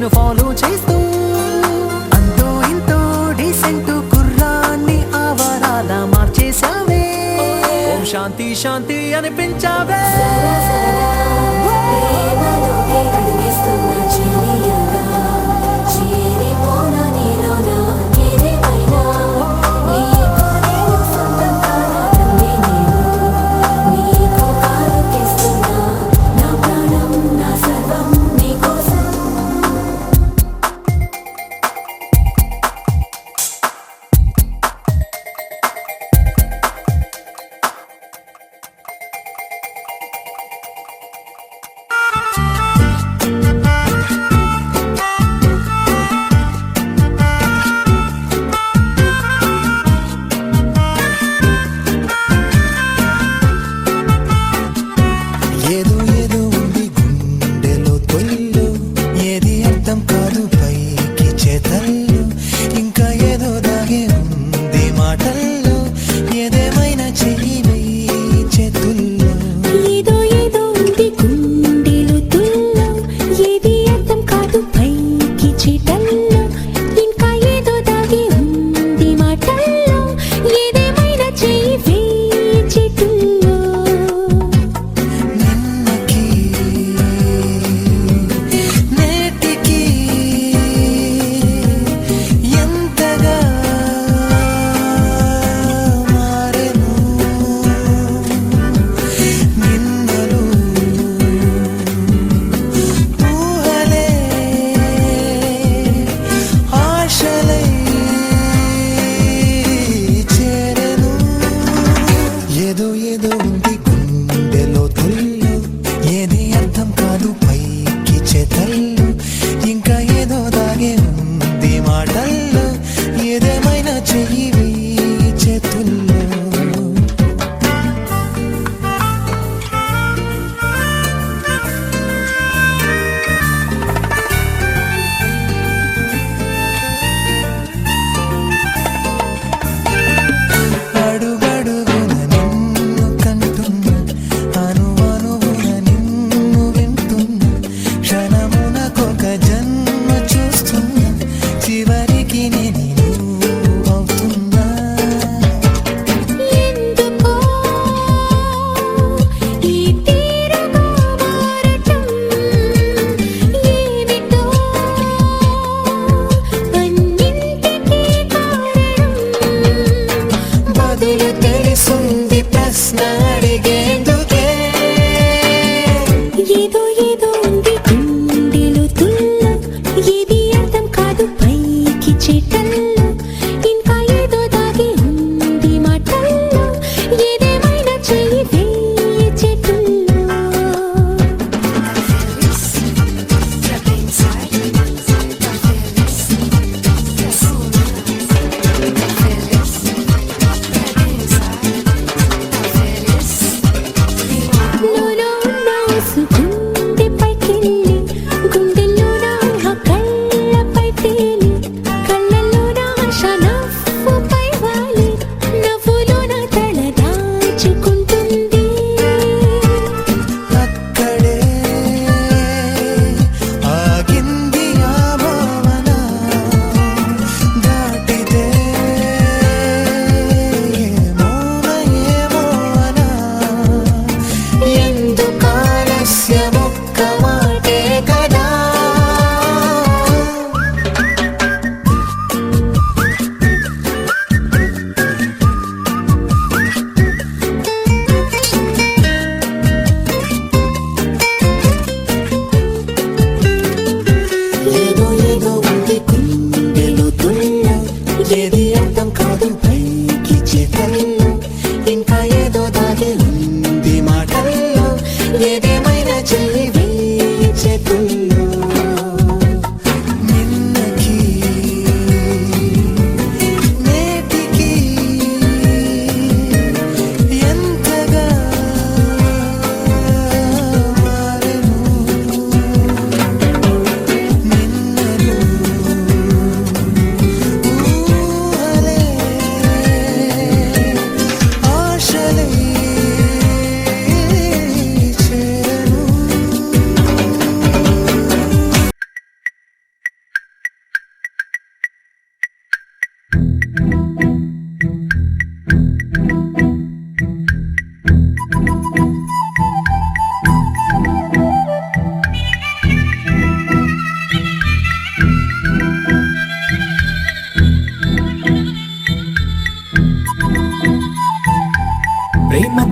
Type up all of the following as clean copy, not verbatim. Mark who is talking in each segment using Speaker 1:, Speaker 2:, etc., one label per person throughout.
Speaker 1: నేను ఫాలో చేస్తూ అంతో ఇంతో డీసెంట్ కుర్రాన్ని ఆవరాల మార్చేశావే. ఓం శాంతి శాంతి అనిపించావే.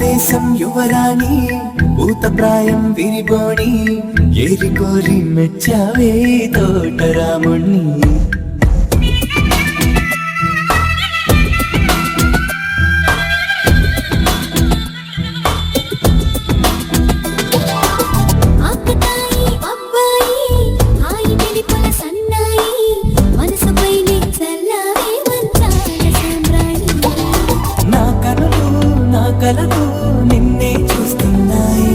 Speaker 1: దేశం యువరాణి భూతప్రాయం విరిబోణి ఏరి కోరి మెచ్చావే తోటరాముణ్ణి కలతో నిన్నే చూస్తున్నాయి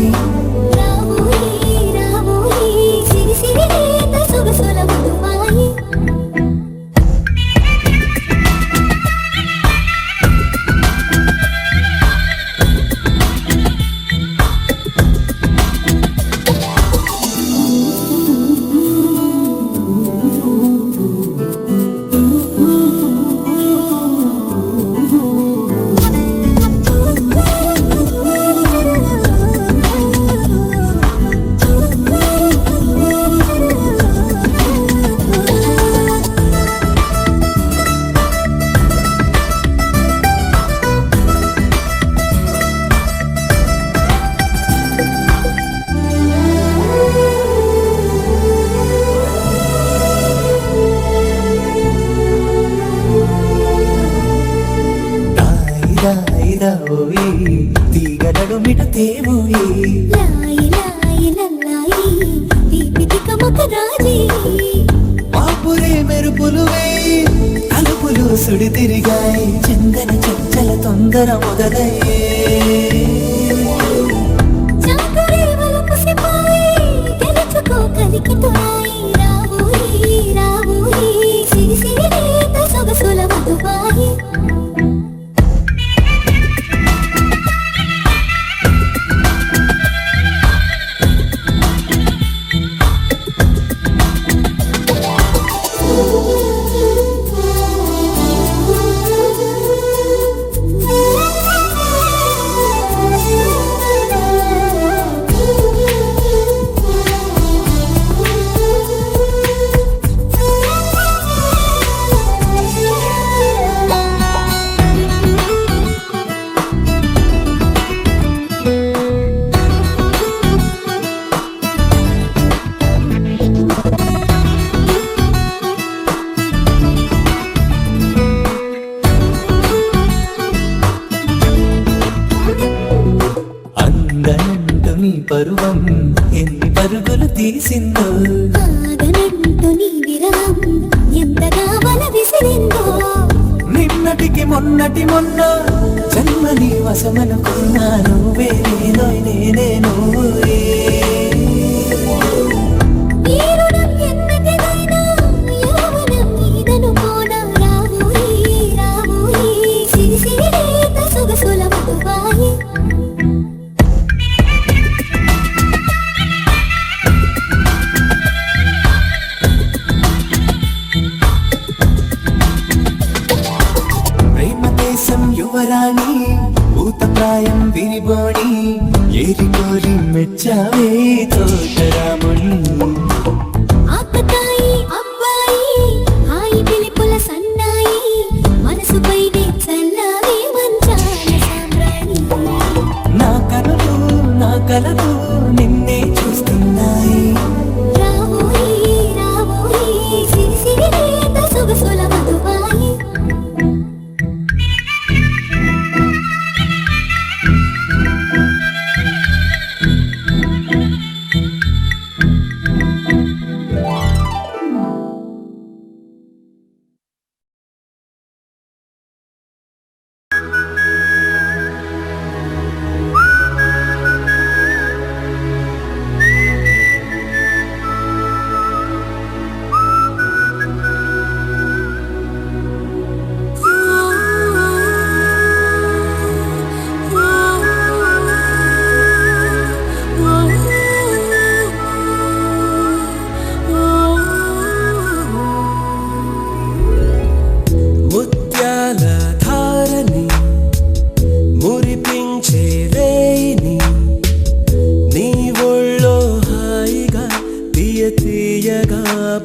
Speaker 1: తీగలడు మిటతేవోయి పాపురే మెరుపులువే తలుపులు సుడి తిరిగాయి చందన చంచల తొందర మొదలయ్యే పరువం ఎన్ని పరుగులు తీసిందో నిన్నటికి మొన్నటి మొన్న జన్మని వశమనుకున్నా నువ్వే నేనే నువ్వే యువరాణి భూతప్రాయం విరిబోణి ఏరి కోరి మెచ్చావే తోటరాముణ్ణి నా కలతో నిన్నే చూస్తున్నాయి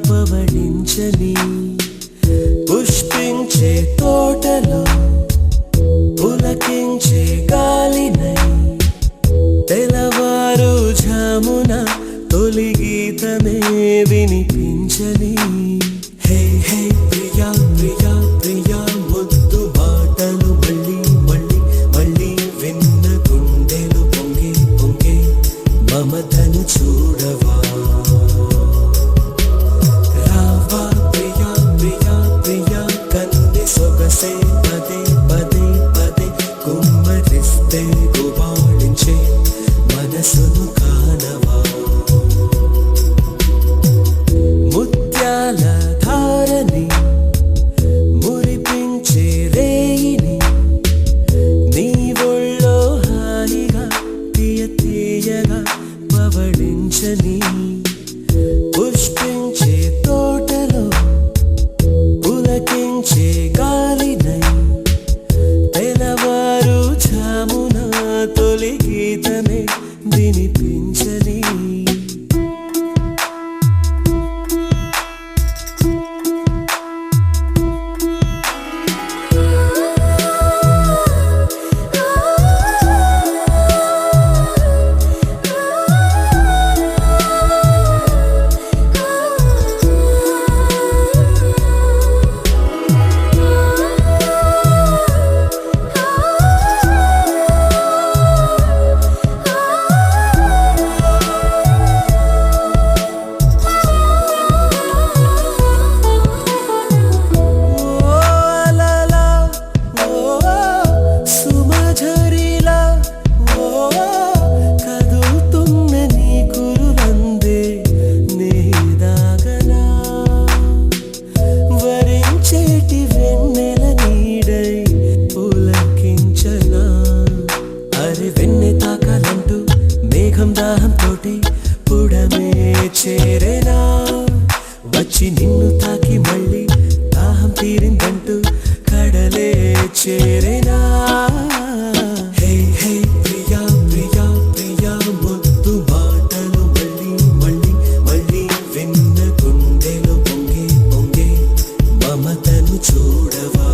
Speaker 1: పవళించని పుష్పించే తోటలో పులకించే గాలినై వినిపించని. హే హే ప్రియా ప్రియా ప్రియా ముద్దు మాటలు మళ్ళీ మళ్ళీ మళ్ళీ విన్న గుండెలు పొంగే పొంగే మమతను చూడవా. రావా ప్రియా ప్రియా ప్రియా కన్నె సొగసే పదే పదే పదే కుమ్మరిస్తే గుబాళించే మనసును కానవా. ముత్యాల ధారని మురిపించే రేయిని నీ ఒళ్ళో హాయిగా తీయ తీయగా పవళించని. పుష్పించే తోటలో పులకించే గాలినై తెలవారు ఝామున తొలి గీతమే వినిపించని. దాహంతోటి పుడమే చేరేనా వచ్చి నిన్ను తాకి మళ్ళీ దాహం తీరిందంటూ కడలే చేరేనా. హే హే ప్రియా ప్రియా ప్రియా ముద్దు మాటలు మళ్ళీ మళ్ళీ మళ్ళీ విన్న గుండెలు పొంగే పొంగే మమతను చూడవా.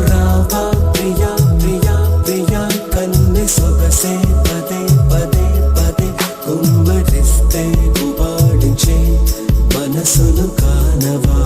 Speaker 1: రావా ప్రియా ప్రియా ప్రియా కన్నె సొగసే పదే పదే పదే కుమ్మరిస్తే గుబాళించే మనసును కానవా.